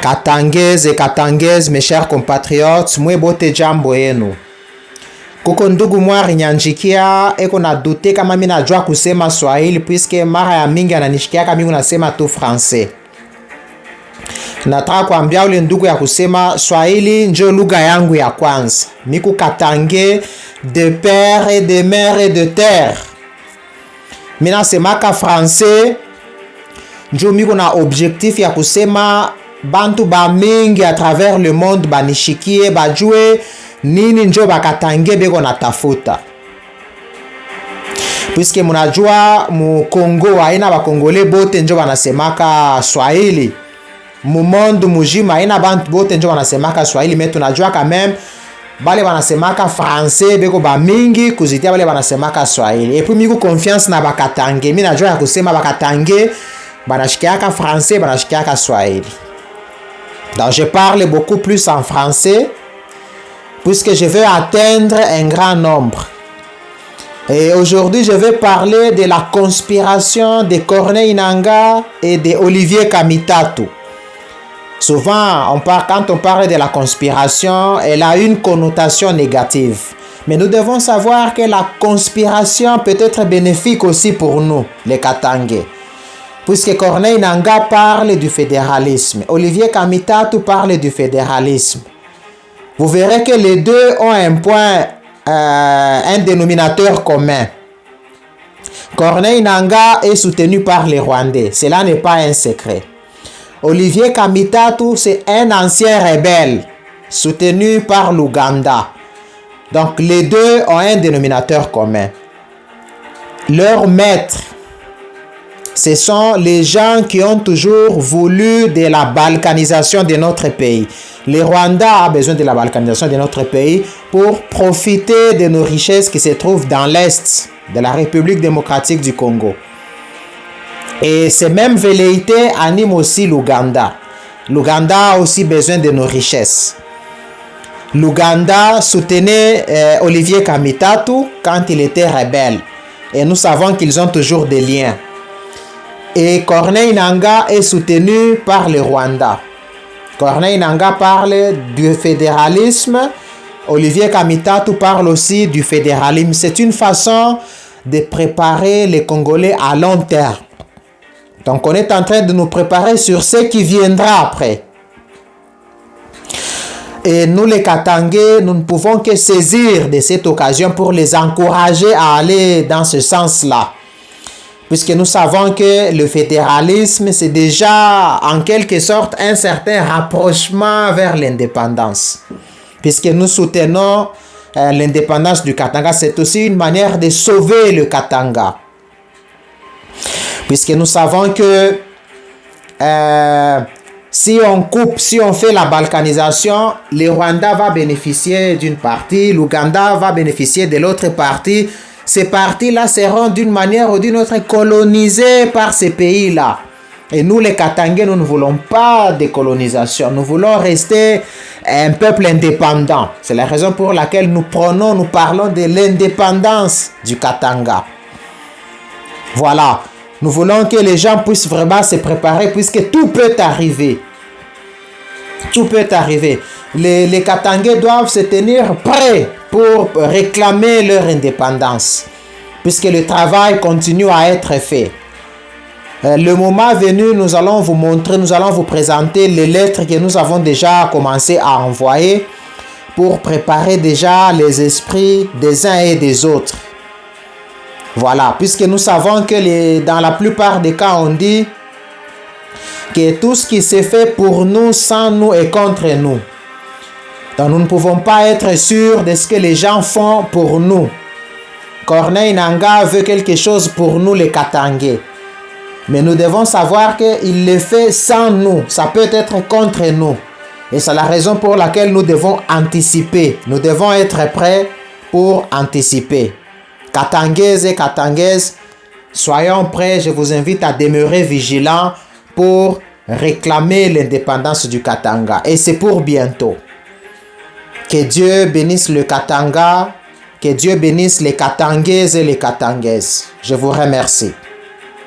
Katangaises et Katangaises, mes chers compatriotes, mwebote jambo yenu. Kuko ndugu mwari nyanjikia, eko na dute kama mimi najua kusema Swahili, puisque mara ya mingi ananishikia kama mimi nasema tu français. Nataka kuambia ule ndugu ya kusema Swahili njo lugha yangu ya kwanza. Miku Katange de père et de mère et de terre. Mina semaka français njo miku na objectif ya kusema bantu ba mingi à travers le monde banishikie bajue nini njo bakatange beko na tafuta. Puisque munajua mu Congo haina bakongole bote njo banasemaka Swahili. Mu monde mujima haina bantu bote njo banasemaka Swahili, mais tunajua quand même bale banasemaka français beko ba mingi kuzitia bale banasemaka Swahili. Et puis miku confiance na bakatange. Mimi najua ya kusema bakatange banashikiaka français banashikiaka Swahili. Donc je parle beaucoup plus en français puisque je veux atteindre un grand nombre. Et aujourd'hui, je vais parler de la conspiration de Corneille Nangaa et de Olivier Kamitatu. Souvent, quand on parle de la conspiration, elle a une connotation négative. Mais nous devons savoir que la conspiration peut être bénéfique aussi pour nous, les Katangais. Puisque Corneille Nangaa parle du fédéralisme, Olivier Kamitatu parle du fédéralisme. Vous verrez que les deux ont un point, un dénominateur commun. Corneille Nangaa est soutenu par les Rwandais, cela n'est pas un secret. Olivier Kamitatu, c'est un ancien rebelle soutenu par l'Ouganda. Donc les deux ont un dénominateur commun. Leur maître, ce sont les gens qui ont toujours voulu de la balkanisation de notre pays. Le Rwanda a besoin de la balkanisation de notre pays pour profiter de nos richesses qui se trouvent dans l'est de la République démocratique du Congo. Et ces mêmes velléités animent aussi l'Ouganda. L'Ouganda a aussi besoin de nos richesses. L'Ouganda soutenait Olivier Kamitatu quand il était rebelle. Et nous savons qu'ils ont toujours des liens. Et Corneille Nangaa est soutenu par le Rwanda. Corneille Nangaa parle du fédéralisme. Olivier Kamitatu parle aussi du fédéralisme. C'est une façon de préparer les Congolais à long terme. Donc on est en train de nous préparer sur ce qui viendra après. Et nous les Katangais, nous ne pouvons que saisir de cette occasion pour les encourager à aller dans ce sens-là. Puisque nous savons que le fédéralisme, c'est déjà en quelque sorte un certain rapprochement vers l'indépendance. Puisque nous soutenons l'indépendance du Katanga, c'est aussi une manière de sauver le Katanga. Puisque nous savons que si on fait la balkanisation, le Rwanda va bénéficier d'une partie, l'Ouganda va bénéficier de l'autre partie. Ces parties-là seront d'une manière ou d'une autre colonisées par ces pays-là. Et nous, les Katangais, nous ne voulons pas de colonisation. Nous voulons rester un peuple indépendant. C'est la raison pour laquelle nous parlons de l'indépendance du Katanga. Voilà. Nous voulons que les gens puissent vraiment se préparer puisque tout peut arriver. Tout peut arriver. Les Katangais doivent se tenir prêts pour réclamer leur indépendance, puisque le travail continue à être fait. Le moment venu, nous allons vous montrer, nous allons vous présenter les lettres que nous avons déjà commencé à envoyer pour préparer déjà les esprits des uns et des autres. Voilà, puisque nous savons que dans la plupart des cas, on dit que tout ce qui se fait pour nous, sans nous et contre nous. Donc nous ne pouvons pas être sûrs de ce que les gens font pour nous. Corneille Nangaa veut quelque chose pour nous les Katangais. Mais nous devons savoir qu'il le fait sans nous. Ça peut être contre nous. Et c'est la raison pour laquelle nous devons anticiper. Nous devons être prêts pour anticiper. Katangaises et Katangaises, soyons prêts. Je vous invite à demeurer vigilants pour réclamer l'indépendance du Katanga. Et c'est pour bientôt. Que Dieu bénisse le Katanga, que Dieu bénisse les Katangaises et les Katangaises. Je vous remercie.